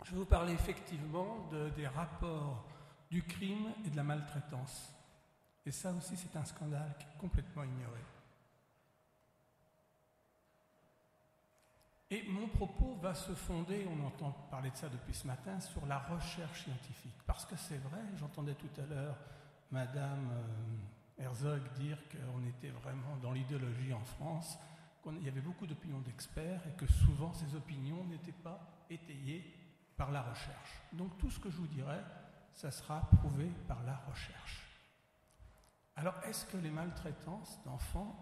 je vais vous parler effectivement des rapports du crime et de la maltraitance. Et ça aussi, c'est un scandale qui est complètement ignoré. Et mon propos va se fonder, on entend parler de ça depuis ce matin, sur la recherche scientifique. Parce que c'est vrai, j'entendais tout à l'heure Madame Herzog dire qu'on était vraiment dans l'idéologie en France, qu'il y avait beaucoup d'opinions d'experts et que souvent ces opinions n'étaient pas étayées par la recherche. Donc tout ce que je vous dirai, ça sera prouvé par la recherche. Alors, est-ce que les maltraitances d'enfants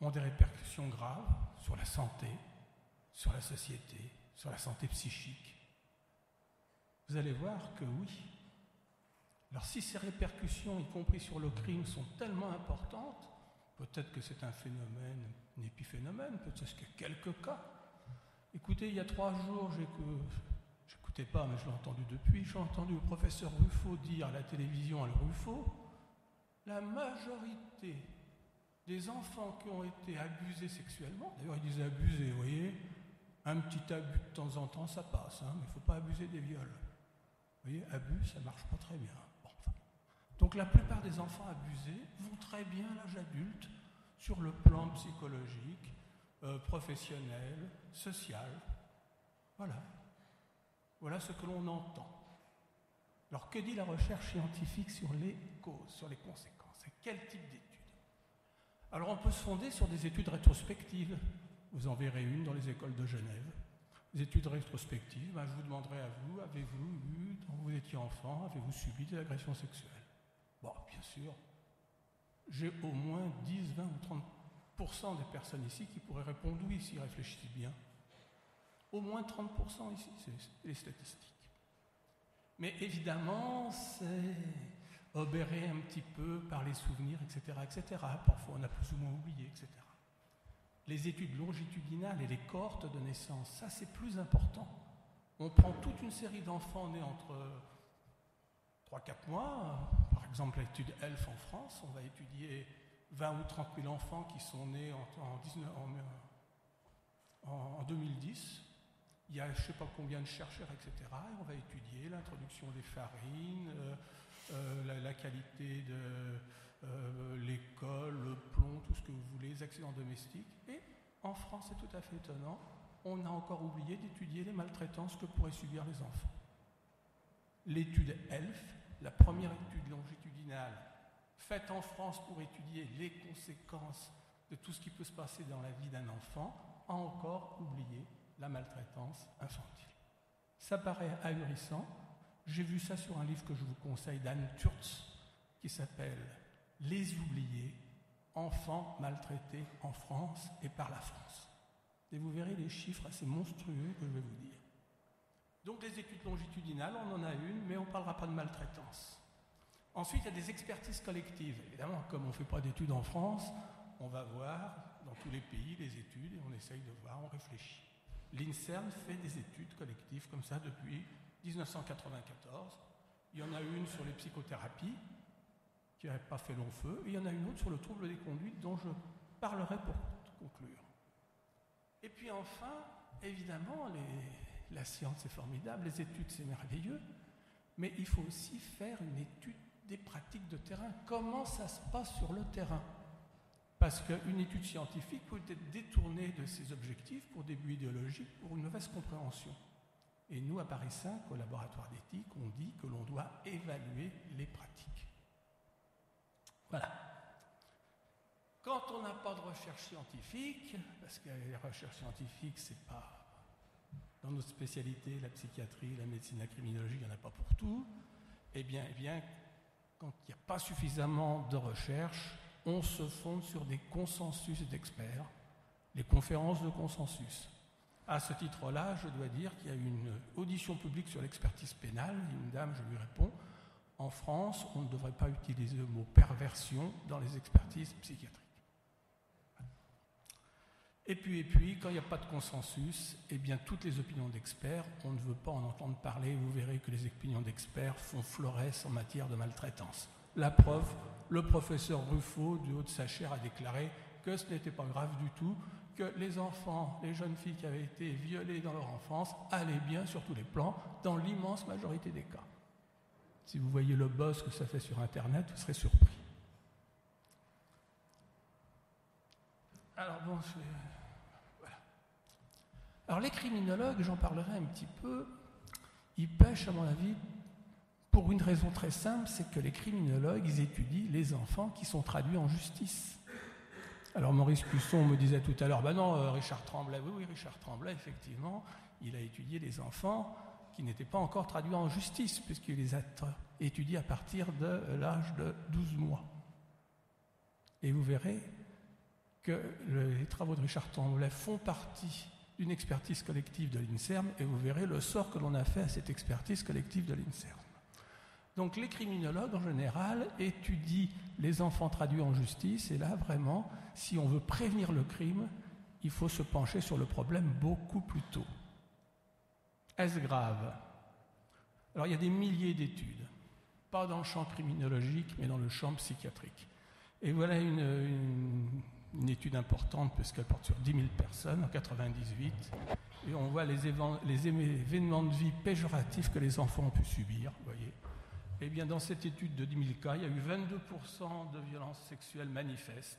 ont des répercussions graves sur la santé, sur la société, sur la santé psychique? Vous allez voir que oui. Alors si ces répercussions, y compris sur le crime, sont tellement importantes, peut-être que c'est un phénomène, un épiphénomène, peut-être qu'il y a quelques cas. Écoutez, il y a 3 jours, j'écoutais pas, mais je l'ai entendu depuis, j'ai entendu le professeur Ruffo dire à la télévision, à Ruffo, la majorité des enfants qui ont été abusés sexuellement, d'ailleurs il disait abusés, vous voyez, un petit abus de temps en temps, ça passe, hein, mais il ne faut pas abuser des viols. Vous voyez, abus, ça ne marche pas très bien. Bon, enfin. Donc la plupart des enfants abusés vont très bien à l'âge adulte, sur le plan psychologique, professionnel, social. Voilà. Voilà ce que l'on entend. Alors que dit la recherche scientifique sur les causes, sur les conséquences? Et quel type d'études? Alors on peut se fonder sur des études rétrospectives. Vous en verrez une dans les écoles de Genève. Les études rétrospectives, je vous demanderai à vous, avez-vous eu, quand vous étiez enfant, avez-vous subi des agressions sexuelles? Bon, bien sûr, j'ai au moins 10, 20 ou 30% des personnes ici qui pourraient répondre oui s'ils réfléchissent bien. Au moins 30% ici, c'est les statistiques. Mais évidemment, c'est obéré un petit peu par les souvenirs, etc., etc. Parfois, on a plus ou moins oublié, etc. Les études longitudinales et les cohortes de naissance, ça, c'est plus important. On prend toute une série d'enfants nés entre 3-4 mois. Par exemple, l'étude ELF en France, on va étudier 20 ou 30 000 enfants qui sont nés en 2010. Il y a je ne sais pas combien de chercheurs, etc. Et on va étudier l'introduction des farines, la qualité de l'école, le plomb, tout ce que vous voulez, les accidents domestiques. Et en France, c'est tout à fait étonnant, on a encore oublié d'étudier les maltraitances que pourraient subir les enfants. L'étude ELF, la première étude longitudinale faite en France pour étudier les conséquences de tout ce qui peut se passer dans la vie d'un enfant, a encore oublié la maltraitance infantile. Ça paraît ahurissant. J'ai vu ça sur un livre que je vous conseille d'Anne Turtz, qui s'appelle « Les oubliés, enfants maltraités en France et par la France ». Et vous verrez les chiffres assez monstrueux que je vais vous dire. Donc les études longitudinales, on en a une, mais on ne parlera pas de maltraitance. Ensuite, il y a des expertises collectives. Évidemment, comme on ne fait pas d'études en France, on va voir dans tous les pays les études et on essaye de voir, on réfléchit. L'INSERM fait des études collectives comme ça depuis 1994. Il y en a une sur les psychothérapies, qui n'avait pas fait long feu, et il y en a une autre sur le trouble des conduites dont je parlerai pour conclure. Et puis enfin, évidemment, la science c'est formidable, les études c'est merveilleux, mais il faut aussi faire une étude des pratiques de terrain. Comment ça se passe sur le terrain? Parce qu'une étude scientifique peut être détournée de ses objectifs pour des buts idéologiques, pour une mauvaise compréhension. Et nous, à Paris 5, au laboratoire d'éthique, on dit que l'on doit évaluer les pratiques. Voilà. Quand on n'a pas de recherche scientifique, parce que les recherches scientifiques, c'est pas dans notre spécialité, la psychiatrie, la médecine, la criminologie, il n'y en a pas pour tout, eh bien, quand il n'y a pas suffisamment de recherche, on se fonde sur des consensus d'experts, les conférences de consensus. À ce titre-là, je dois dire qu'il y a eu une audition publique sur l'expertise pénale. Une dame, je lui réponds, en France, on ne devrait pas utiliser le mot perversion dans les expertises psychiatriques. Et puis, quand il n'y a pas de consensus, eh bien, toutes les opinions d'experts, on ne veut pas en entendre parler. Vous verrez que les opinions d'experts font florès en matière de maltraitance. La preuve, le professeur Ruffo, du haut de sa chaire, a déclaré que ce n'était pas grave du tout, que les enfants, les jeunes filles qui avaient été violées dans leur enfance allaient bien sur tous les plans, dans l'immense majorité des cas. Si vous voyez le buzz que ça fait sur Internet, vous serez surpris. Alors bon, voilà. Alors les criminologues, j'en parlerai un petit peu, ils pêchent à mon avis pour une raison très simple, c'est que les criminologues, ils étudient les enfants qui sont traduits en justice. Alors Maurice Cusson me disait tout à l'heure, ben non, Richard Tremblay, oui, Richard Tremblay, effectivement, il a étudié les enfants qui n'étaient pas encore traduits en justice, puisqu'il les a étudiés à partir de l'âge de 12 mois. Et vous verrez que les travaux de Richard Tremblay font partie d'une expertise collective de l'INSERM, et vous verrez le sort que l'on a fait à cette expertise collective de l'INSERM. Donc les criminologues, en général, étudient les enfants traduits en justice, et là, vraiment, si on veut prévenir le crime, il faut se pencher sur le problème beaucoup plus tôt. Est-ce grave? Alors, il y a des milliers d'études, pas dans le champ criminologique, mais dans le champ psychiatrique. Et voilà une étude importante, puisqu'elle porte sur 10 000 personnes, en 1998, et on voit les événements de vie péjoratifs que les enfants ont pu subir, vous voyez. Eh bien, dans cette étude de 10 000 cas, il y a eu 22% de violences sexuelles manifestes,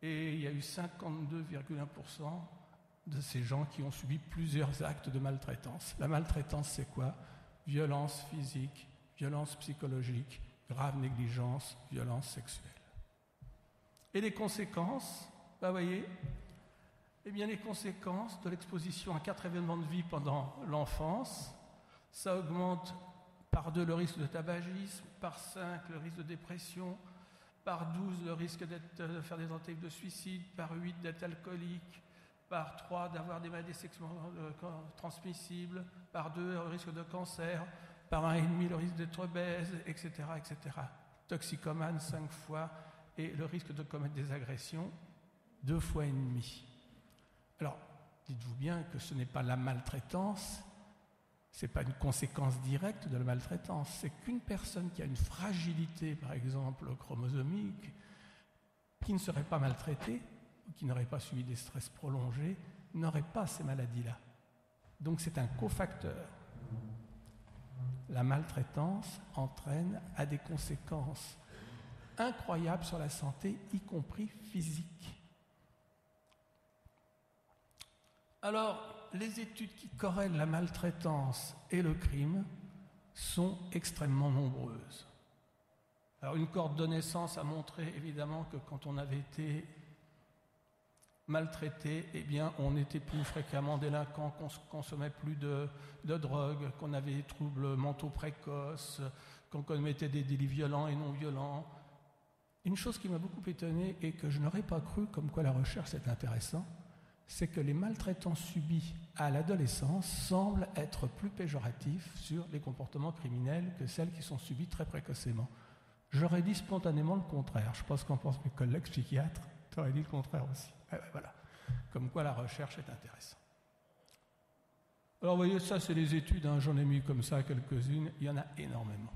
et il y a eu 52,1% de ces gens qui ont subi plusieurs actes de maltraitance. La maltraitance, c'est quoi? Violence physique, violence psychologique, grave négligence, violence sexuelle. Et les conséquences, vous voyez, eh bien les conséquences de l'exposition à 4 événements de vie pendant l'enfance, ça augmente par 2 le risque de tabagisme, par 5 le risque de dépression, par 12 le risque de faire des tentatives de suicide, par 8 d'être alcoolique, par 3 d'avoir des maladies sexuellement transmissibles, par 2 le risque de cancer, par 1,5 le risque d'être obèse, etc., etc. Toxicomane 5 fois, et le risque de commettre des agressions 2,5 fois. Alors, dites-vous bien que ce n'est pas la maltraitance, ce n'est pas une conséquence directe de la maltraitance, c'est qu'une personne qui a une fragilité, par exemple, chromosomique, qui ne serait pas maltraitée, ou qui n'aurait pas subi des stress prolongés, n'aurait pas ces maladies-là. Donc c'est un cofacteur. La maltraitance entraîne à des conséquences incroyables sur la santé, y compris physique. Alors, les études qui corrèlent la maltraitance et le crime sont extrêmement nombreuses. Alors, une cohorte de naissance a montré évidemment que quand on avait été maltraité, eh bien, on était plus fréquemment délinquant, qu'on consommait plus de drogue, qu'on avait des troubles mentaux précoces, qu'on commettait des délits violents et non violents. Une chose qui m'a beaucoup étonné et que je n'aurais pas cru, comme quoi la recherche c'est intéressant, c'est que les maltraitances subies à l'adolescence semblent être plus péjoratifs sur les comportements criminels que celles qui sont subies très précocement. J'aurais dit spontanément le contraire. Je pense qu'en pensent mes collègues psychiatres, j'aurais dit le contraire aussi. Voilà. Comme quoi la recherche est intéressante. Alors vous voyez, ça c'est les études, hein, j'en ai mis comme ça quelques-unes, il y en a énormément.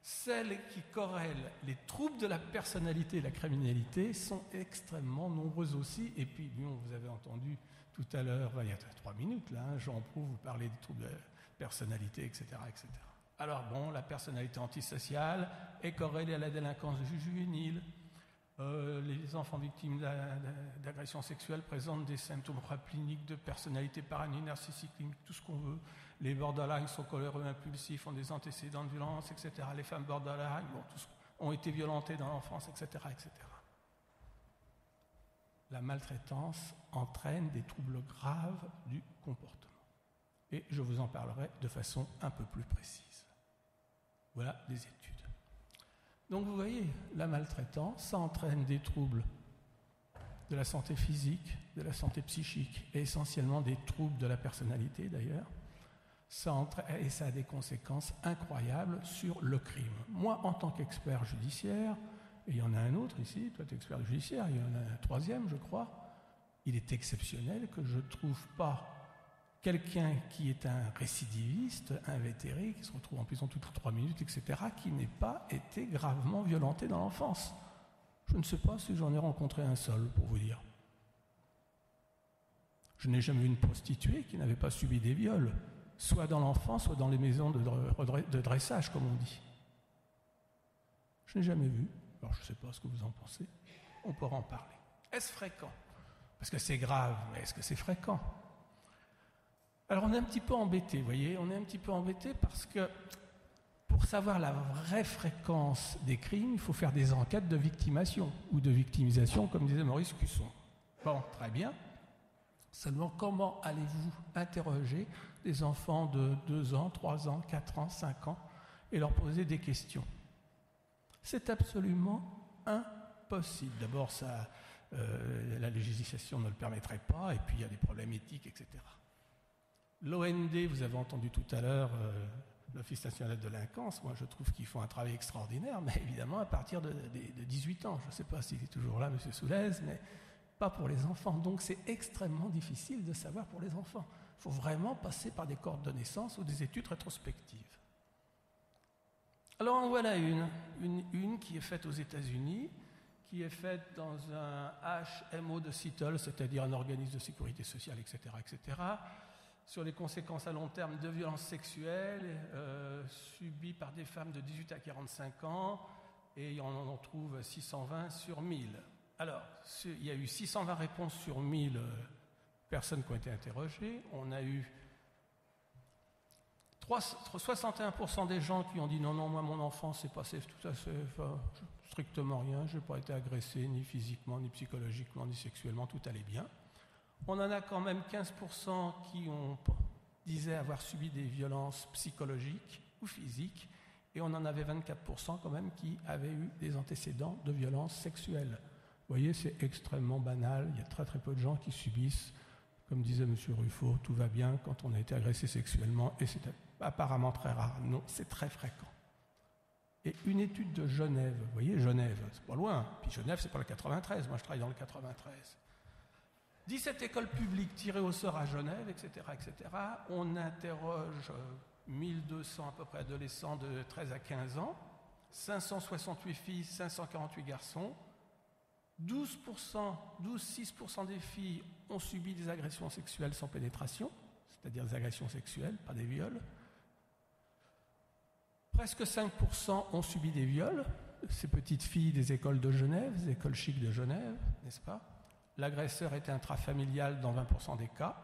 Celles qui corrèlent les troubles de la personnalité et la criminalité sont extrêmement nombreuses aussi. Et puis, bon, vous avez entendu tout à l'heure, il y a 3 minutes, là, Jean Proulx vous parlait des troubles de la personnalité, etc., etc. Alors bon, la personnalité antisociale est corrélée à la délinquance juvénile. Les enfants victimes d'agressions sexuelles présentent des symptômes cliniques de personnalité paranoïde, narcissique, tout ce qu'on veut. Les borderline sont coléreux, impulsifs, ont des antécédents de violence, etc. Les femmes borderline ont été violentées dans l'enfance, etc., etc. La maltraitance entraîne des troubles graves du comportement. Et je vous en parlerai de façon un peu plus précise. Voilà les études. Donc vous voyez, la maltraitance, ça entraîne des troubles de la santé physique, de la santé psychique, et essentiellement des troubles de la personnalité d'ailleurs. Et ça a des conséquences incroyables sur le crime. Moi, en tant qu'expert judiciaire, et il y en a un autre ici, toi tu es expert judiciaire, il y en a un troisième, je crois, il est exceptionnel que je ne trouve pas quelqu'un qui est un récidiviste, invétéré, qui se retrouve en prison toutes les 3 minutes, etc., qui n'ait pas été gravement violenté dans l'enfance. Je ne sais pas si j'en ai rencontré un seul, pour vous dire. Je n'ai jamais vu une prostituée qui n'avait pas subi des viols, soit dans l'enfance, soit dans les maisons de dressage, comme on dit. Je n'ai jamais vu. Alors, je ne sais pas ce que vous en pensez. On pourra en parler. Est-ce fréquent? Parce que c'est grave, mais est-ce que c'est fréquent? Alors, on est un petit peu embêté, vous voyez. On est un petit peu embêté parce que pour savoir la vraie fréquence des crimes, il faut faire des enquêtes de victimation ou de victimisation, comme disait Maurice Cusson. Bon, très bien. Seulement, comment allez-vous interroger des enfants de 2 ans, 3 ans, 4 ans, 5 ans et leur poser des questions? C'est absolument impossible. D'abord, la législation ne le permettrait pas, et puis il y a des problèmes éthiques, etc. L'OND, vous avez entendu tout à l'heure, l'Office national de délinquance, moi je trouve qu'ils font un travail extraordinaire, mais évidemment à partir de 18 ans. Je ne sais pas s'il est toujours là, M. Soulez, mais pas pour les enfants. Donc c'est extrêmement difficile de savoir pour les enfants. Il faut vraiment passer par des cohortes de naissance ou des études rétrospectives. Alors en voilà une qui est faite aux États-Unis, qui est faite dans un HMO de Seattle, c'est-à-dire un organisme de sécurité sociale, etc., etc., sur les conséquences à long terme de violences sexuelles subies par des femmes de 18 à 45 ans, et on en trouve 620 sur 1000. Alors, il y a eu 620 réponses sur 1000 personnes qui ont été interrogées. On a eu 61% des gens qui ont dit non, moi mon enfance s'est passé tout à fait, strictement rien, je n'ai pas été agressé ni physiquement, ni psychologiquement, ni sexuellement, tout allait bien. On en a quand même 15% qui disaient avoir subi des violences psychologiques ou physiques, et on en avait 24% quand même qui avaient eu des antécédents de violences sexuelles. Vous voyez, c'est extrêmement banal, il y a très très peu de gens qui subissent, comme disait M. Ruffo, tout va bien quand on a été agressé sexuellement, et c'est apparemment très rare. Non, c'est très fréquent. Et une étude de Genève, vous voyez, Genève, c'est pas loin, puis Genève c'est pas le 93, moi je travaille dans le 93. 17 écoles publiques tirées au sort à Genève, etc., etc. On interroge 1200 à peu près adolescents de 13 à 15 ans, 568 filles, 548 garçons. 12,6% des filles ont subi des agressions sexuelles sans pénétration, c'est-à-dire des agressions sexuelles, pas des viols. Presque 5% ont subi des viols, ces petites filles des écoles de Genève, des écoles chics de Genève, n'est-ce pas? L'agresseur était intrafamilial dans 20% des cas.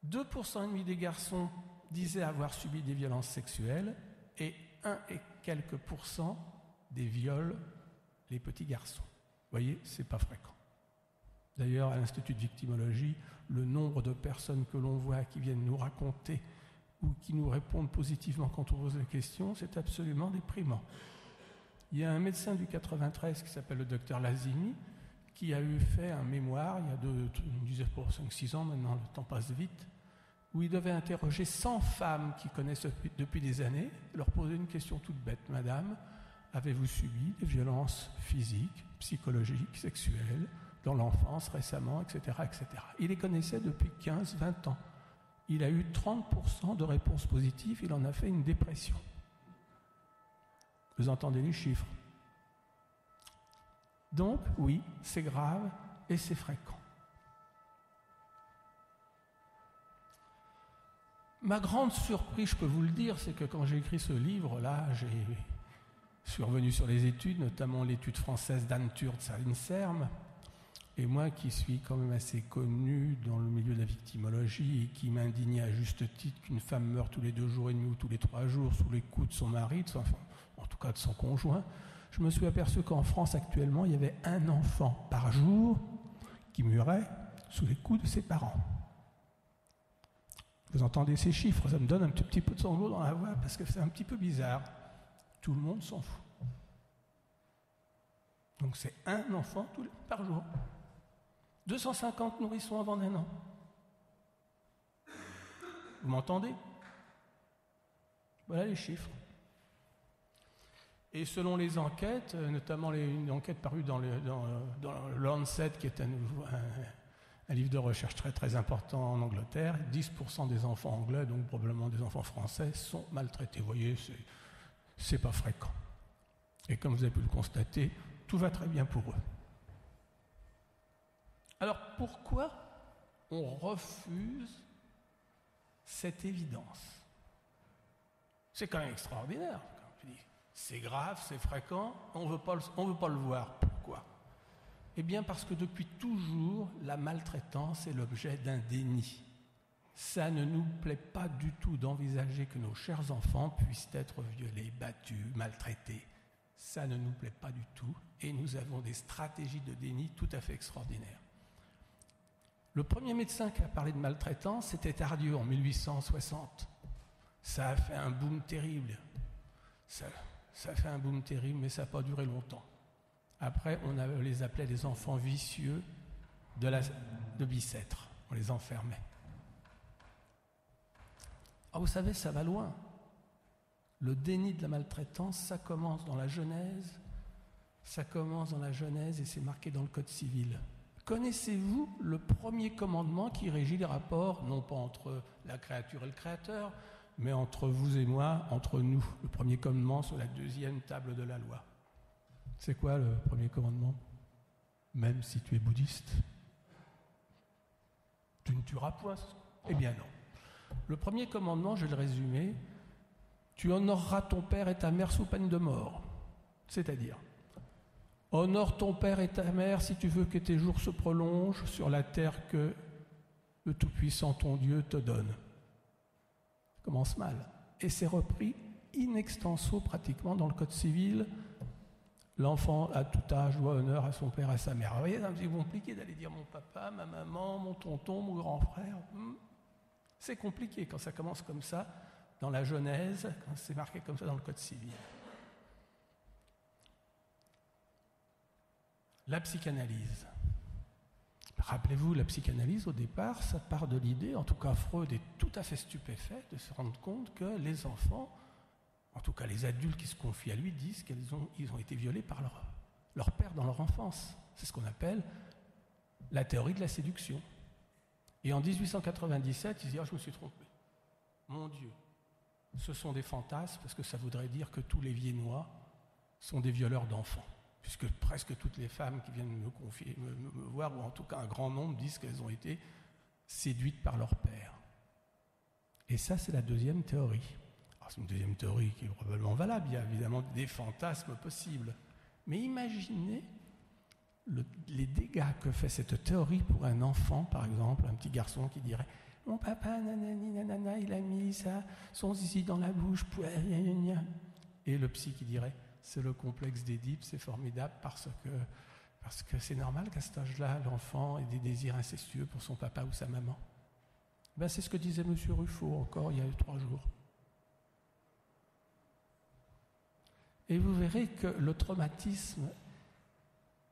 2,5% des garçons disaient avoir subi des violences sexuelles et 1 et quelques % des viols, les petits garçons. Vous voyez, c'est pas fréquent. D'ailleurs, à l'Institut de victimologie, le nombre de personnes que l'on voit qui viennent nous raconter ou qui nous répondent positivement quand on pose des questions, c'est absolument déprimant. Il y a un médecin du 93 qui s'appelle le docteur Lazimi, qui a fait un mémoire, il y a 5-6 ans maintenant, le temps passe vite, où il devait interroger 100 femmes qui connaissent depuis des années, leur poser une question toute bête. Madame, avez-vous subi des violences physiques, psychologiques, sexuelles, dans l'enfance, récemment, etc., etc. Il les connaissait depuis 15-20 ans. Il a eu 30% de réponses positives, il en a fait une dépression. Vous entendez les chiffres? Donc, oui, c'est grave et c'est fréquent. Ma grande surprise, je peux vous le dire, c'est que quand j'ai écrit ce livre-là, je suis revenu sur les études, notamment l'étude française d'Anne Turtz à l'INSERM, et moi qui suis quand même assez connu dans le milieu de la victimologie et qui m'indignait à juste titre qu'une femme meurt tous les 2 jours et demi ou tous les 3 jours sous les coups de son mari, en tout cas de son conjoint, je me suis aperçu qu'en France actuellement, il y avait 1 enfant par jour qui mourait sous les coups de ses parents. Vous entendez ces chiffres, ça me donne un petit peu de sanglots dans la voix parce que c'est un petit peu bizarre. Tout le monde s'en fout. Donc c'est 1 enfant par jour. 250 nourrissons avant d'1 an. Vous m'entendez? Voilà les chiffres. Et selon les enquêtes, notamment une enquête parue dans le Lancet, qui est un livre de recherche très très important en Angleterre, 10% des enfants anglais, donc probablement des enfants français, sont maltraités. Vous voyez, c'est pas fréquent. Et comme vous avez pu le constater, tout va très bien pour eux. Alors pourquoi on refuse cette évidence. C'est quand même extraordinaire. C'est grave, c'est fréquent, on veut pas le voir. Pourquoi ? Eh bien parce que depuis toujours, la maltraitance est l'objet d'un déni. Ça ne nous plaît pas du tout d'envisager que nos chers enfants puissent être violés, battus, maltraités. Ça ne nous plaît pas du tout et nous avons des stratégies de déni tout à fait extraordinaires. Le premier médecin qui a parlé de maltraitance, c'était Tardieu en 1860. Ça a fait un boom terrible. Ça a fait un boom terrible, mais ça n'a pas duré longtemps. Après, on les appelait les enfants vicieux de Bicêtre. On les enfermait. Ah, vous savez, ça va loin. Le déni de la maltraitance, ça commence dans la Genèse. Ça commence dans la Genèse et c'est marqué dans le Code civil. Connaissez-vous le premier commandement qui régit les rapports, non pas entre la créature et le Créateur, mais entre vous et moi, entre nous? Le premier commandement sur la deuxième table de la loi. C'est quoi le premier commandement? Même si tu es bouddhiste, tu ne tueras point. Eh bien non. Le premier commandement, je vais le résumer, tu honoreras ton père et ta mère sous peine de mort. C'est-à-dire, honore ton père et ta mère si tu veux que tes jours se prolongent sur la terre que le Tout-Puissant, ton Dieu, te donne. Ça commence mal. Et c'est repris in extenso pratiquement dans le Code civil. L'enfant, à tout âge, doit honneur à son père et à sa mère. Alors, vous voyez, c'est un petit peu compliqué d'aller dire mon papa, ma maman, mon tonton, mon grand frère. C'est compliqué quand ça commence comme ça dans la Genèse, quand c'est marqué comme ça dans le Code civil. La psychanalyse. Rappelez-vous, la psychanalyse, au départ, ça part de l'idée, en tout cas Freud est tout à fait stupéfait de se rendre compte que les enfants, en tout cas les adultes qui se confient à lui, disent qu'ils ont été violés par leur père dans leur enfance. C'est ce qu'on appelle la théorie de la séduction. Et en 1897, il se dit « je me suis trompé. Mon Dieu, ce sont des fantasmes, parce que ça voudrait dire que tous les Viennois sont des violeurs d'enfants. » Puisque presque toutes les femmes qui viennent me confier, me voir, ou en tout cas un grand nombre, disent qu'elles ont été séduites par leur père. Et ça, c'est la deuxième théorie. Alors, c'est une deuxième théorie qui est probablement valable. Il y a évidemment des fantasmes possibles. Mais imaginez les dégâts que fait cette théorie pour un enfant, par exemple, un petit garçon qui dirait « Mon papa, nanani, nanana, il a mis son zizi dans la bouche, et le psy qui dirait « C'est le complexe d'Édipe, c'est formidable parce que c'est normal qu'à cet âge-là, l'enfant ait des désirs incestueux pour son papa ou sa maman. » Ben, c'est ce que disait M. Ruffo encore il y a 3 jours. Et vous verrez que le traumatisme,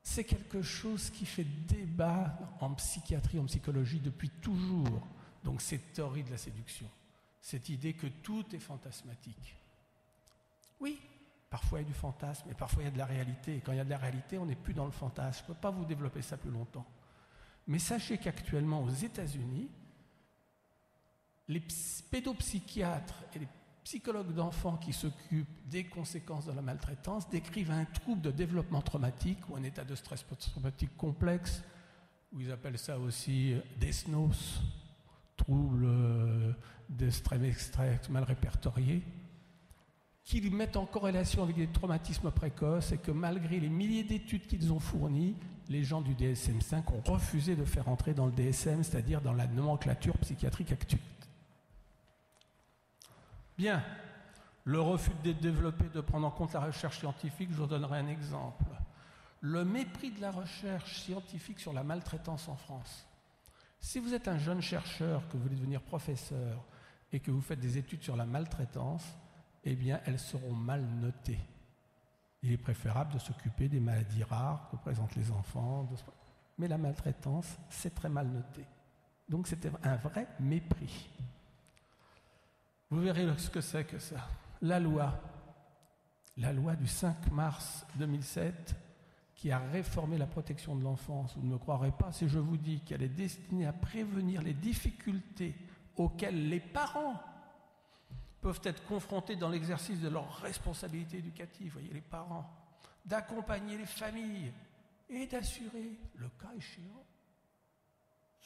c'est quelque chose qui fait débat en psychiatrie, en psychologie depuis toujours. Donc cette théorie de la séduction, cette idée que tout est fantasmatique. Oui, parfois il y a du fantasme, et parfois il y a de la réalité. Et quand il y a de la réalité, on n'est plus dans le fantasme. Je ne peux pas vous développer ça plus longtemps. Mais sachez qu'actuellement, aux États-Unis, les pédopsychiatres et les psychologues d'enfants qui s'occupent des conséquences de la maltraitance décrivent un trouble de développement traumatique ou un état de stress post-traumatique complexe, où ils appellent ça aussi DSNOS, trouble de stress mal répertorié, qu'ils mettent en corrélation avec des traumatismes précoces et que malgré les milliers d'études qu'ils ont fournies, les gens du DSM-5 ont refusé de faire entrer dans le DSM, c'est-à-dire dans la nomenclature psychiatrique actuelle. Bien, le refus de développer, de prendre en compte la recherche scientifique, je vous donnerai un exemple. Le mépris de la recherche scientifique sur la maltraitance en France. Si vous êtes un jeune chercheur, que vous voulez devenir professeur et que vous faites des études sur la maltraitance, eh bien, elles seront mal notées. Il est préférable de s'occuper des maladies rares que présentent les enfants. Mais la maltraitance, c'est très mal noté. Donc, c'était un vrai mépris. Vous verrez ce que c'est que ça. La loi du 5 mars 2007, qui a réformé la protection de l'enfance, vous ne me croirez pas si je vous dis qu'elle est destinée à prévenir les difficultés auxquelles les parents peuvent être confrontés dans l'exercice de leurs responsabilités éducatives, voyez, les parents, d'accompagner les familles et d'assurer, le cas échéant,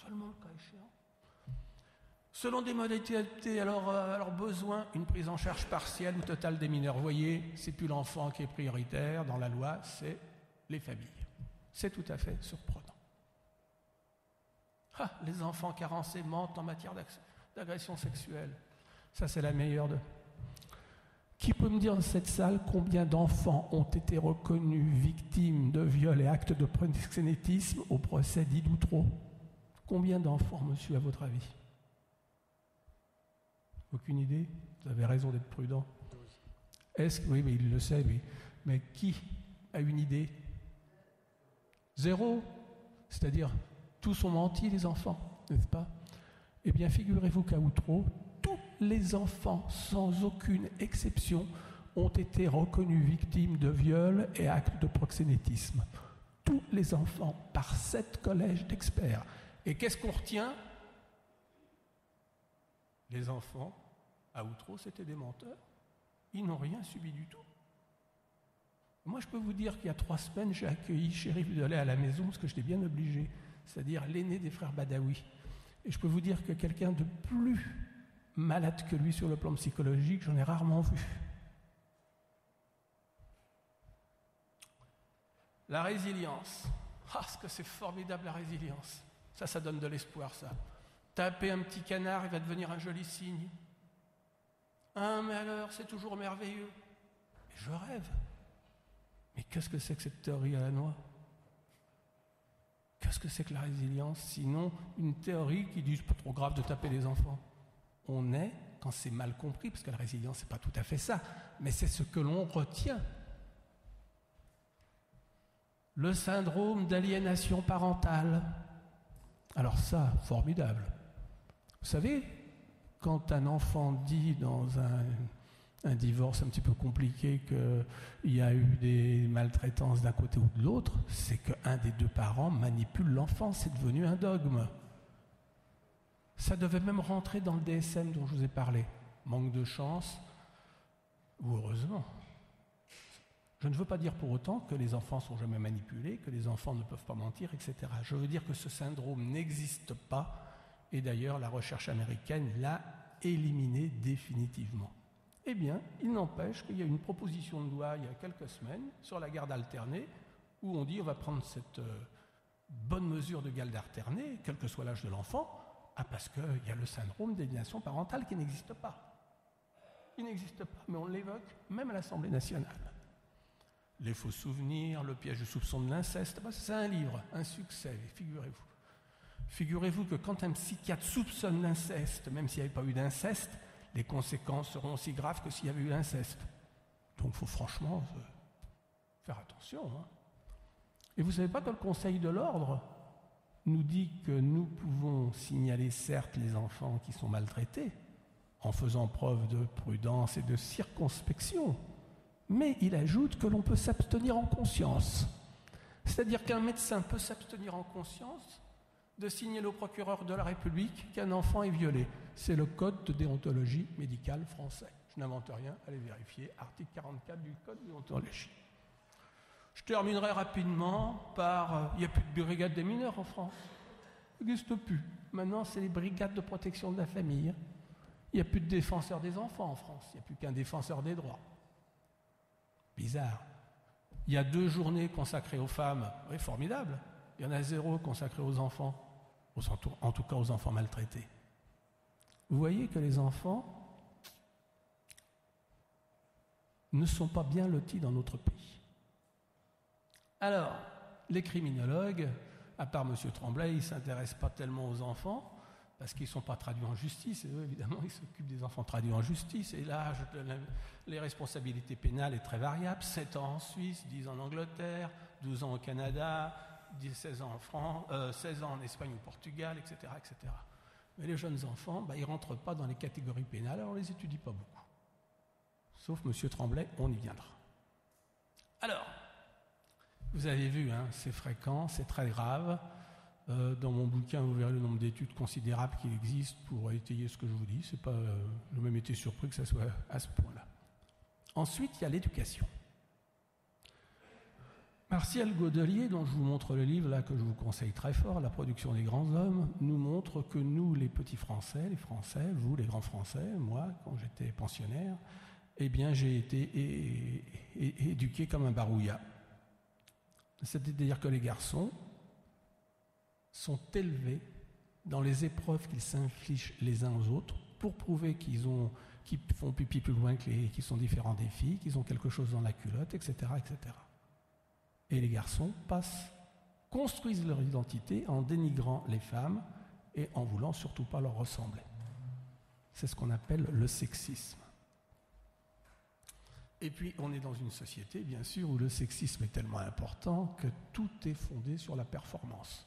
seulement le cas échéant. Selon des modalités à leurs besoins, une prise en charge partielle ou totale des mineurs. Vous voyez, c'est plus l'enfant qui est prioritaire dans la loi, c'est les familles. C'est tout à fait surprenant. Ah, les enfants carencés mentent en matière d'agression sexuelle. Ça, c'est la meilleure de... Qui peut me dire dans cette salle combien d'enfants ont été reconnus victimes de viols et actes de proxénétisme au procès d'Idoutreau? Combien d'enfants, monsieur, à votre avis? Aucune idée? Vous avez raison d'être prudent. Est-ce que... Oui, mais il le sait, lui. Mais qui a une idée? 0? C'est-à-dire, tous ont menti, les enfants, n'est-ce pas? Eh bien, figurez-vous qu'à Outreau, tous les enfants, sans aucune exception, ont été reconnus victimes de viols et actes de proxénétisme. Tous les enfants, par 7 collèges d'experts. Et qu'est-ce qu'on retient? Les enfants, à Outreau, c'était des menteurs. Ils n'ont rien subi du tout. Moi, je peux vous dire qu'il y a 3 semaines, j'ai accueilli Chérif Delay à la maison, parce que j'étais bien obligé, c'est-à-dire l'aîné des frères Badawi. Et je peux vous dire que quelqu'un de plus malade que lui sur le plan psychologique, j'en ai rarement vu. La résilience. Ah, ce que c'est formidable, la résilience. Ça donne de l'espoir, ça. Taper un petit canard, il va devenir un joli cygne. Un malheur, c'est toujours merveilleux. Et je rêve. Mais qu'est-ce que c'est que cette théorie à la noix? Qu'est-ce que c'est que la résilience, sinon une théorie qui dit c'est pas trop grave de taper les enfants? On est, quand c'est mal compris, parce que la résilience, c'est pas tout à fait ça, mais c'est ce que l'on retient. Le syndrome d'aliénation parentale. Alors ça, formidable. Vous savez, quand un enfant dit dans un divorce un petit peu compliqué qu'il y a eu des maltraitances d'un côté ou de l'autre, c'est qu'un des 2 parents manipule l'enfant, c'est devenu un dogme. Ça devait même rentrer dans le DSM dont je vous ai parlé. Manque de chance, ou heureusement. Je ne veux pas dire pour autant que les enfants sont jamais manipulés, que les enfants ne peuvent pas mentir, etc. Je veux dire que ce syndrome n'existe pas, et d'ailleurs la recherche américaine l'a éliminé définitivement. Eh bien, il n'empêche qu'il y a une proposition de loi il y a quelques semaines sur la garde alternée, où on dit on va prendre cette bonne mesure de garde alternée, quel que soit l'âge de l'enfant, parce qu'il y a le syndrome d'aliénation parentale qui n'existe pas. Il n'existe pas, mais on l'évoque même à l'Assemblée nationale. Les faux souvenirs, le piège du soupçon de l'inceste, c'est un livre, un succès, figurez-vous. Figurez-vous que quand un psychiatre soupçonne l'inceste, même s'il n'y avait pas eu d'inceste, les conséquences seront aussi graves que s'il y avait eu l'inceste. Donc il faut franchement faire attention. Hein. Et vous ne savez pas que le Conseil de l'Ordre nous dit que nous pouvons signaler certes les enfants qui sont maltraités, en faisant preuve de prudence et de circonspection, mais il ajoute que l'on peut s'abstenir en conscience. C'est-à-dire qu'un médecin peut s'abstenir en conscience de signaler au procureur de la République qu'un enfant est violé. C'est le code de déontologie médicale français. Je n'invente rien, allez vérifier, article 44 du code de déontologie. Je terminerai rapidement par... il n'y a plus de brigade des mineurs en France. Ça n'existe plus. Maintenant, c'est les brigades de protection de la famille. Il n'y a plus de défenseur des enfants en France. Il n'y a plus qu'un défenseur des droits. Bizarre. Il y a 2 journées consacrées aux femmes. Oui, formidable. Il y en a 0 consacrées aux enfants. En tout cas, aux enfants maltraités. Vous voyez que les enfants ne sont pas bien lotis dans notre pays. Alors, les criminologues, à part M. Tremblay, ils ne s'intéressent pas tellement aux enfants, parce qu'ils ne sont pas traduits en justice, et eux, évidemment, ils s'occupent des enfants traduits en justice, et l'âge de les responsabilités pénales est très variable, 7 ans en Suisse, 10 ans en Angleterre, 12 ans au Canada, 16 ans en France, 16 ans en Espagne ou au Portugal, etc., etc. Mais les jeunes enfants, ils ne rentrent pas dans les catégories pénales, alors on ne les étudie pas beaucoup. Sauf M. Tremblay, on y viendra. Alors, vous avez vu, hein, c'est fréquent, c'est très grave. Dans mon bouquin, vous verrez le nombre d'études considérables qui existent pour étayer ce que je vous dis. C'est pas, j'ai même été surpris que ça soit à ce point-là. Ensuite, il y a l'éducation. Martial Godelier, dont je vous montre le livre là que je vous conseille très fort, La production des grands hommes, nous montre que nous, les petits Français, les Français, vous, les grands Français, moi, quand j'étais pensionnaire, eh bien, j'ai été éduqué comme un barouillat. C'est-à-dire que les garçons sont élevés dans les épreuves qu'ils s'infligent les uns aux autres pour prouver qu'ils font pipi plus loin qu'ils sont différents des filles, qu'ils ont quelque chose dans la culotte, etc., etc. Et les garçons construisent leur identité en dénigrant les femmes et en voulant surtout pas leur ressembler. C'est ce qu'on appelle le sexisme. Et puis, on est dans une société, bien sûr, où le sexisme est tellement important que tout est fondé sur la performance.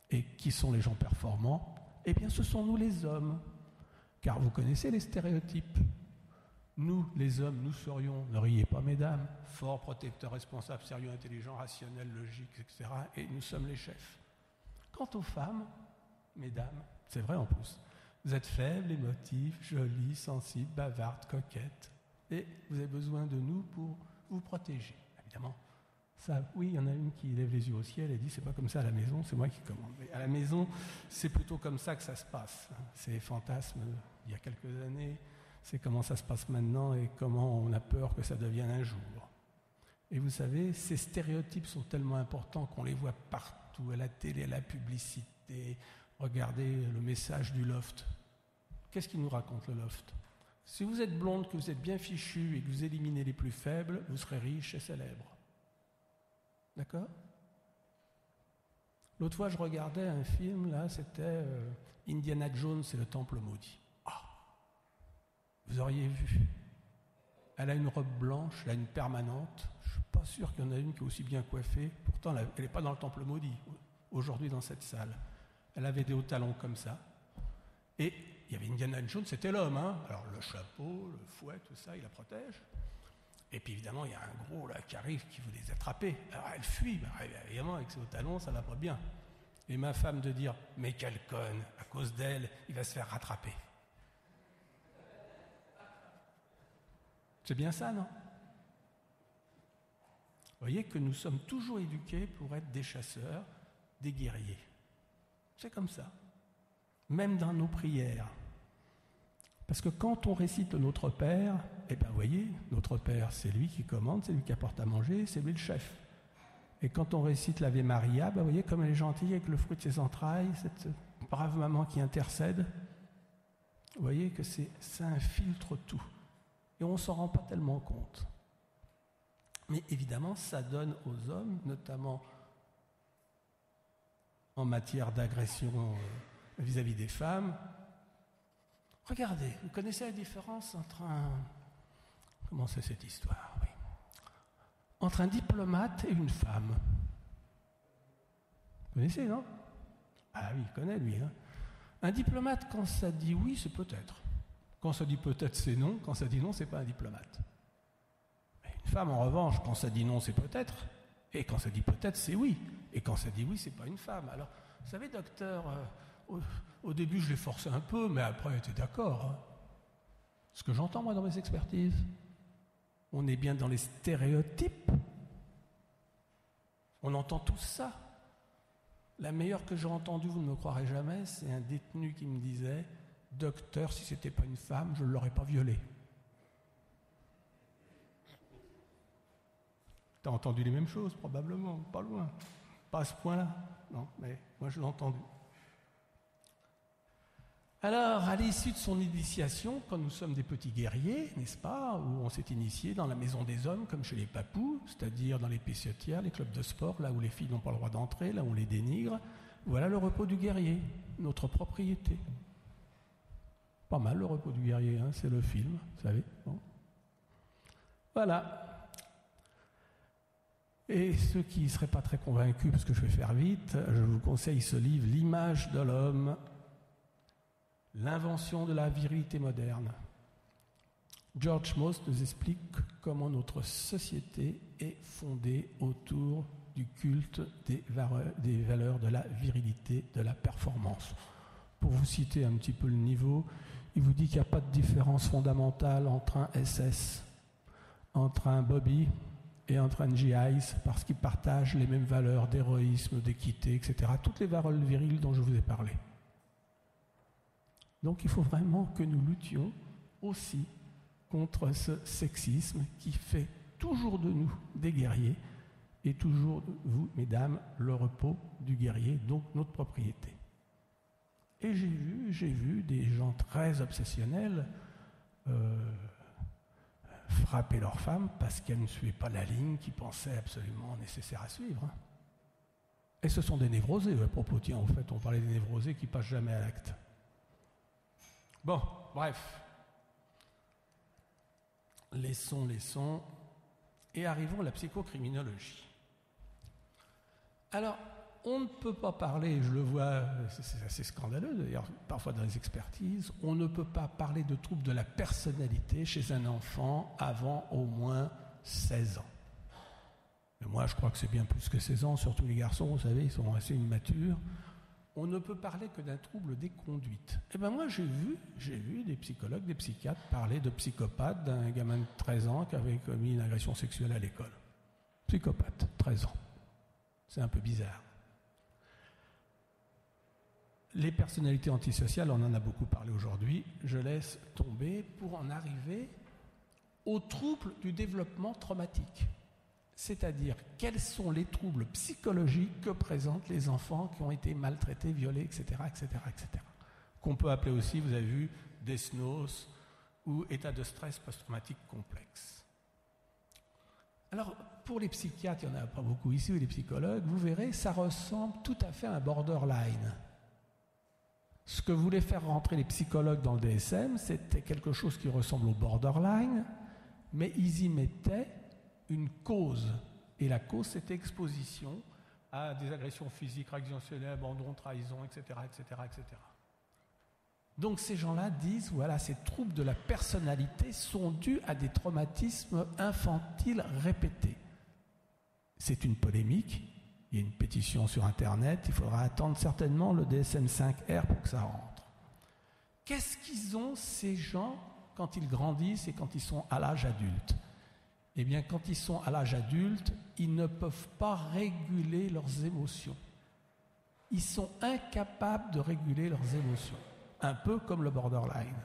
Et qui sont les gens performants? Eh bien, ce sont nous les hommes. Car vous connaissez les stéréotypes. Nous, les hommes, nous serions, ne riez pas mesdames, forts, protecteurs, responsables, sérieux, intelligents, rationnels, logiques, etc. Et nous sommes les chefs. Quant aux femmes, mesdames, c'est vrai en plus, vous êtes faibles, émotives, jolies, sensibles, bavardes, coquettes. Et vous avez besoin de nous pour vous protéger. Évidemment, ça, oui, il y en a une qui lève les yeux au ciel et dit c'est pas comme ça à la maison, c'est moi qui commande. Mais à la maison, c'est plutôt comme ça que ça se passe. Ces fantasmes il y a quelques années, c'est comment ça se passe maintenant et comment on a peur que ça devienne un jour. Et vous savez, ces stéréotypes sont tellement importants qu'on les voit partout, à la télé, à la publicité. Regardez le message du loft. Qu'est-ce qu'il nous raconte le loft? Si vous êtes blonde, que vous êtes bien fichu et que vous éliminez les plus faibles, vous serez riche et célèbre. D'accord? L'autre fois, je regardais un film, là, c'était Indiana Jones et le Temple maudit. Ah! Vous auriez vu. Elle a une robe blanche, elle a une permanente. Je ne suis pas sûr qu'il y en a une qui est aussi bien coiffée. Pourtant, elle n'est pas dans le Temple maudit, aujourd'hui dans cette salle. Elle avait des hauts talons comme ça. Et il y avait Indiana Jones, c'était l'homme, hein. Alors le chapeau, le fouet, tout ça, il la protège. Et puis évidemment, il y a un gros là qui arrive, qui veut les attraper. Alors elle fuit, évidemment, avec ses hauts talons, ça va pas bien. Et ma femme de dire, mais quelle conne, à cause d'elle, il va se faire rattraper. C'est bien ça, non? Vous voyez que nous sommes toujours éduqués pour être des chasseurs, des guerriers. C'est comme ça. Même dans nos prières. Parce que quand on récite Notre Père, eh bien, vous voyez, Notre Père, c'est lui qui commande, c'est lui qui apporte à manger, c'est lui le chef. Et quand on récite l'Ave Maria, ben, vous voyez comme elle est gentille avec le fruit de ses entrailles, cette brave maman qui intercède. Vous voyez que ça infiltre tout. Et on ne s'en rend pas tellement compte. Mais évidemment, ça donne aux hommes, notamment en matière d'agression vis-à-vis des femmes. Regardez, vous connaissez la différence entre un... Comment c'est cette histoire? Oui. Entre un diplomate et une femme. Vous connaissez, non? Ah oui, il connaît, lui. Hein. Un diplomate, quand ça dit oui, c'est peut-être. Quand ça dit peut-être, c'est non. Quand ça dit non, c'est pas un diplomate. Mais une femme, en revanche, quand ça dit non, c'est peut-être. Et quand ça dit peut-être, c'est oui. Et quand ça dit oui, c'est pas une femme. Alors, vous savez, docteur... Au début, je l'ai forcé un peu, mais après, j'étais d'accord. Hein. Ce que j'entends, moi, dans mes expertises, on est bien dans les stéréotypes. On entend tout ça. La meilleure que j'ai entendue, vous ne me croirez jamais, c'est un détenu qui me disait « Docteur, si ce n'était pas une femme, je ne l'aurais pas violée. » Tu as entendu les mêmes choses, probablement, pas loin. Pas à ce point-là, non, mais moi, je l'ai entendu. Alors, à l'issue de son initiation, quand nous sommes des petits guerriers, n'est-ce pas, où on s'est initié dans la maison des hommes, comme chez les papous, c'est-à-dire dans les pisciotières, les clubs de sport, là où les filles n'ont pas le droit d'entrer, là où on les dénigre, voilà le repos du guerrier, notre propriété. Pas mal le repos du guerrier, hein, c'est le film, vous savez. Bon. Voilà. Et ceux qui ne seraient pas très convaincus, parce que je vais faire vite, je vous conseille ce livre, L'image de l'homme, l'invention de la virilité moderne. George Moss nous explique comment notre société est fondée autour du culte des valeurs de la virilité, de la performance. Pour vous citer un petit peu le niveau, il vous dit qu'il n'y a pas de différence fondamentale entre un SS, entre un Bobby et entre NGIs parce qu'ils partagent les mêmes valeurs d'héroïsme, d'équité, etc. Toutes les valeurs viriles dont je vous ai parlé. Donc il faut vraiment que nous luttions aussi contre ce sexisme qui fait toujours de nous des guerriers et toujours de vous, mesdames, le repos du guerrier, donc notre propriété. Et j'ai vu des gens très obsessionnels frapper leurs femmes parce qu'elles ne suivaient pas la ligne qu'ils pensaient absolument nécessaire à suivre. Et ce sont des névrosés, à propos, tiens, en fait, on parlait des névrosés qui ne passent jamais à l'acte. Bon, bref. Laissons, et arrivons à la psychocriminologie. Alors, on ne peut pas parler, je le vois, c'est assez scandaleux d'ailleurs, parfois dans les expertises, on ne peut pas parler de troubles de la personnalité chez un enfant avant au moins 16 ans. Mais moi, je crois que c'est bien plus que 16 ans, surtout les garçons, vous savez, ils sont assez immatures. On ne peut parler que d'un trouble des conduites. Eh bien moi, j'ai vu des psychologues, des psychiatres parler de psychopathe d'un gamin de 13 ans qui avait commis une agression sexuelle à l'école. Psychopathe, 13 ans. C'est un peu bizarre. Les personnalités antisociales, on en a beaucoup parlé aujourd'hui, je laisse tomber pour en arriver aux troubles du développement traumatique. C'est-à-dire, quels sont les troubles psychologiques que présentent les enfants qui ont été maltraités, violés, etc., etc., etc. Qu'on peut appeler aussi, vous avez vu, desnose ou état de stress post-traumatique complexe. Alors, pour les psychiatres, il n'y en a pas beaucoup ici, ou les psychologues, vous verrez, ça ressemble tout à fait à un borderline. Ce que voulaient faire rentrer les psychologues dans le DSM, c'était quelque chose qui ressemble au borderline, mais ils y mettaient une cause. Et la cause, c'était exposition à des agressions physiques, agressions, abandon, trahison, etc., etc., etc. Donc ces gens-là disent, voilà, ces troubles de la personnalité sont dus à des traumatismes infantiles répétés. C'est une polémique, il y a une pétition sur Internet, il faudra attendre certainement le DSM-5R pour que ça rentre. Qu'est-ce qu'ils ont, ces gens, quand ils grandissent et quand ils sont à l'âge adulte ? Eh bien, quand ils sont à l'âge adulte, ils ne peuvent pas réguler leurs émotions. Ils sont incapables de réguler leurs émotions, un peu comme le borderline.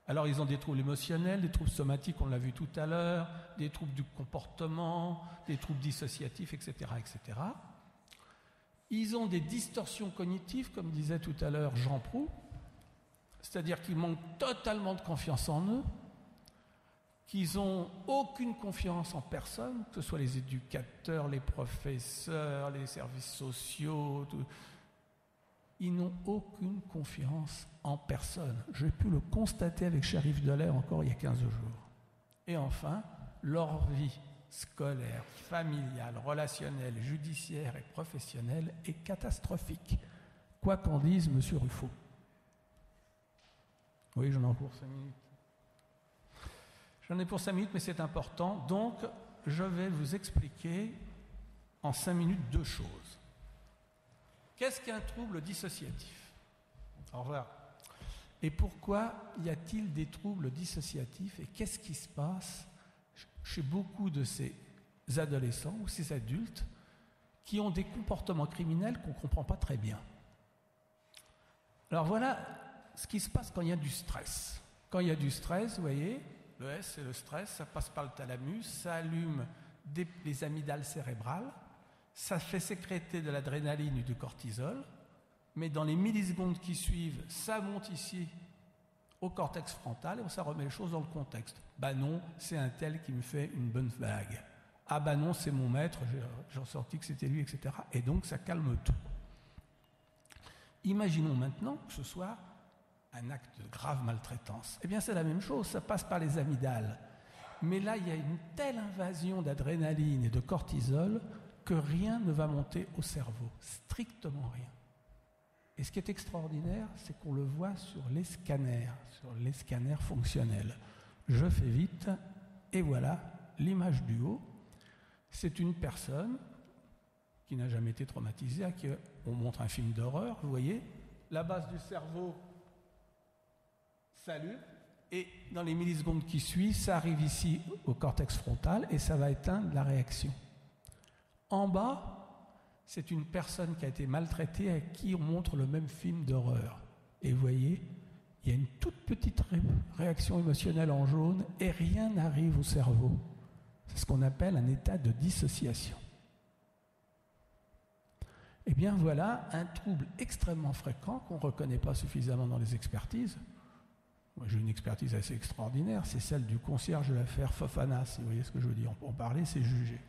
Alors, ils ont des troubles émotionnels, des troubles somatiques, on l'a vu tout à l'heure, des troubles du comportement, des troubles dissociatifs, etc., etc. Ils ont des distorsions cognitives, comme disait tout à l'heure Jean Proulx, c'est-à-dire qu'ils manquent totalement de confiance en eux, qu'ils n'ont aucune confiance en personne, que ce soit les éducateurs, les professeurs, les services sociaux, tout. Ils n'ont aucune confiance en personne. J'ai pu le constater avec Cherif Delair encore il y a 15 jours. Et enfin, leur vie scolaire, familiale, relationnelle, judiciaire et professionnelle est catastrophique. Quoi qu'en dise M. Ruffo. Oui, j'en ai pour 5 minutes. J'en ai pour 5 minutes, mais c'est important. Donc, je vais vous expliquer en 5 minutes 2 choses. Qu'est-ce qu'un trouble dissociatif ? Au revoir. Et pourquoi y a-t-il des troubles dissociatifs ? Et qu'est-ce qui se passe chez beaucoup de ces adolescents ou ces adultes qui ont des comportements criminels qu'on ne comprend pas très bien ? Alors voilà ce qui se passe quand il y a du stress. Quand il y a du stress, vous voyez, le S, c'est le stress, ça passe par le thalamus, ça allume les amygdales cérébrales, ça fait sécréter de l'adrénaline et du cortisol, mais dans les millisecondes qui suivent, ça monte ici au cortex frontal et ça remet les choses dans le contexte. Bah non, c'est un tel qui me fait une bonne vague. Ah bah non, c'est mon maître, j'ai ressenti que c'était lui, etc. Et donc ça calme tout. Imaginons maintenant que ce soit un acte de grave maltraitance. Eh bien c'est la même chose, ça passe par les amygdales. Mais là, il y a une telle invasion d'adrénaline et de cortisol que rien ne va monter au cerveau, strictement rien. Et ce qui est extraordinaire, c'est qu'on le voit sur les scanners fonctionnels. Je fais vite, et voilà l'image du haut. C'est une personne qui n'a jamais été traumatisée, à qui on montre un film d'horreur, vous voyez, la base du cerveau s'allume, Et dans les millisecondes qui suivent, ça arrive ici au cortex frontal et ça va éteindre la réaction. En bas, c'est une personne qui a été maltraitée à qui on montre le même film d'horreur. Et vous voyez, il y a une toute petite réaction émotionnelle en jaune et rien n'arrive au cerveau. C'est ce qu'on appelle un état de dissociation. Eh bien voilà un trouble extrêmement fréquent qu'on ne reconnaît pas suffisamment dans les expertises. Moi, j'ai une expertise assez extraordinaire, c'est celle du concierge de l'affaire Fofana, si vous voyez ce que je veux dire. Pour en parler, c'est juger.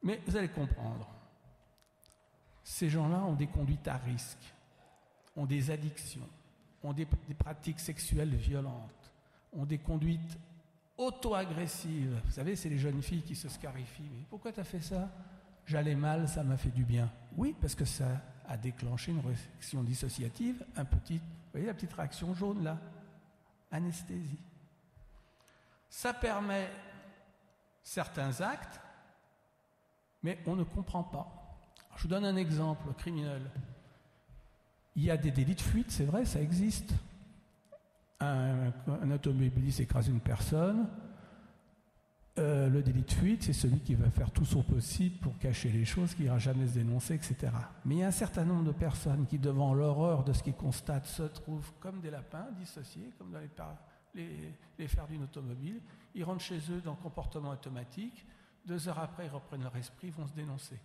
Mais vous allez comprendre, ces gens-là ont des conduites à risque, ont des addictions, ont des pratiques sexuelles violentes, ont des conduites auto-agressives. Vous savez, c'est les jeunes filles qui se scarifient. Mais pourquoi tu as fait ça ? J'allais mal, ça m'a fait du bien. Oui, parce que ça a déclenché une réaction dissociative, vous voyez la petite réaction jaune là, anesthésie. Ça permet certains actes, mais on ne comprend pas. Alors, je vous donne un exemple criminel. Il y a des délits de fuite, c'est vrai, ça existe. Un automobiliste écrase une personne. Le délit de fuite, c'est celui qui va faire tout son possible pour cacher les choses, qui n'ira jamais se dénoncer, etc. Mais il y a un certain nombre de personnes qui, devant l'horreur de ce qu'ils constatent, se trouvent comme des lapins, dissociés, comme dans les fers d'une automobile. Ils rentrent chez eux dans le comportement automatique. 2 heures après, ils reprennent leur esprit, ils vont se dénoncer.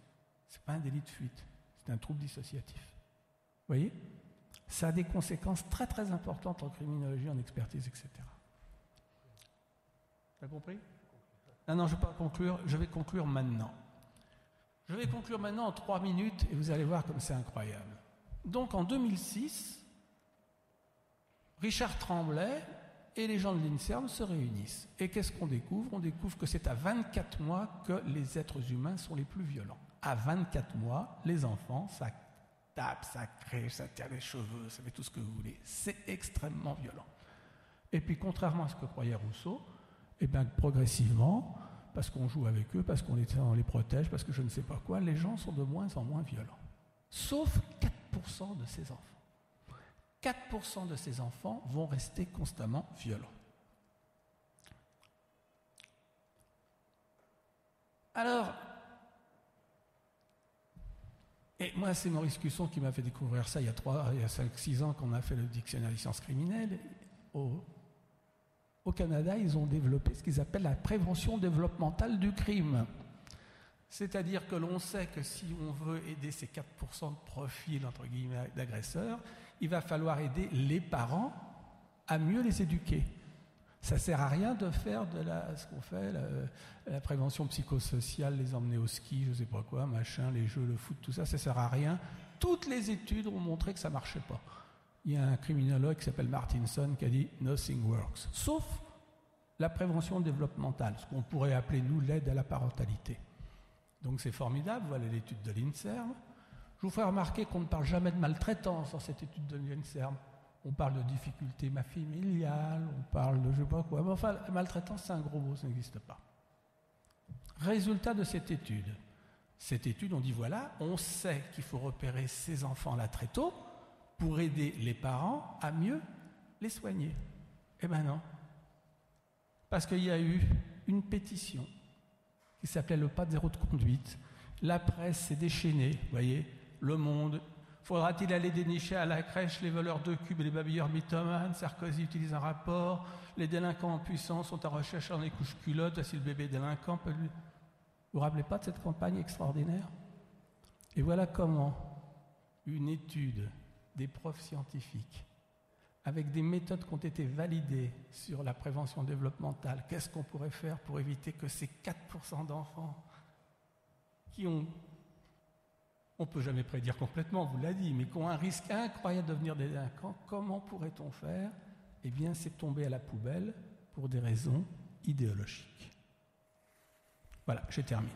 Ce n'est pas un délit de fuite, c'est un trouble dissociatif. Vous voyez ? Ça a des conséquences très très importantes en criminologie, en expertise, etc. Tu as compris ? Non, je ne vais pas conclure, je vais conclure maintenant. Je vais conclure maintenant en 3 minutes et vous allez voir comme c'est incroyable. Donc en 2006, Richard Tremblay et les gens de l'INSERM se réunissent. Et qu'est-ce qu'on découvre ? On découvre que c'est à 24 mois que les êtres humains sont les plus violents. À 24 mois, les enfants, ça tape, ça crèche, ça tire les cheveux, ça fait tout ce que vous voulez. C'est extrêmement violent. Et puis contrairement à ce que croyait Rousseau, et bien progressivement, parce qu'on joue avec eux, parce qu'on les protège, parce que je ne sais pas quoi, les gens sont de moins en moins violents. Sauf 4% de ces enfants. 4% de ces enfants vont rester constamment violents. Alors, et moi c'est Maurice Cusson qui m'a fait découvrir ça il y a 5-6 ans qu'on a fait le dictionnaire des sciences criminelles. Au Canada, ils ont développé ce qu'ils appellent la prévention développementale du crime. C'est-à-dire que l'on sait que si on veut aider ces 4% de profils, entre guillemets, d'agresseurs, il va falloir aider les parents à mieux les éduquer. Ça ne sert à rien de faire ce qu'on fait, la prévention psychosociale, les emmener au ski, je ne sais pas quoi, machin, les jeux, le foot, tout ça, ça ne sert à rien. Toutes les études ont montré que ça ne marchait pas. Il y a un criminologue qui s'appelle Martinson qui a dit « Nothing works », sauf la prévention développementale, ce qu'on pourrait appeler, nous, l'aide à la parentalité. Donc c'est formidable, voilà l'étude de l'INSERM. Je vous ferai remarquer qu'on ne parle jamais de maltraitance dans cette étude de l'INSERM. On parle de difficultés familiales, on parle de je ne sais pas quoi. Mais enfin, la maltraitance, c'est un gros mot, ça n'existe pas. Résultat de cette étude. Cette étude, on dit voilà, on sait qu'il faut repérer ces enfants-là très tôt pour aider les parents à mieux les soigner. Eh bien non. Parce qu'il y a eu une pétition qui s'appelait le pas de zéro de conduite. La presse s'est déchaînée, vous voyez, Le Monde. Faudra-t-il aller dénicher à la crèche les voleurs de cubes et les babilleurs mythomanes ? Sarkozy utilise un rapport. Les délinquants en puissance sont à recherche dans les couches culottes. Voici le bébé délinquant. Vous vous rappelez pas de cette campagne extraordinaire ? Et voilà comment une étude des profs scientifiques, avec des méthodes qui ont été validées sur la prévention développementale, qu'est-ce qu'on pourrait faire pour éviter que ces 4% d'enfants qui ont, on ne peut jamais prédire complètement, on vous l'a dit, mais qui ont un risque incroyable de devenir des délinquants, comment pourrait-on faire ? Eh bien, c'est tomber à la poubelle pour des raisons idéologiques. Voilà, j'ai terminé.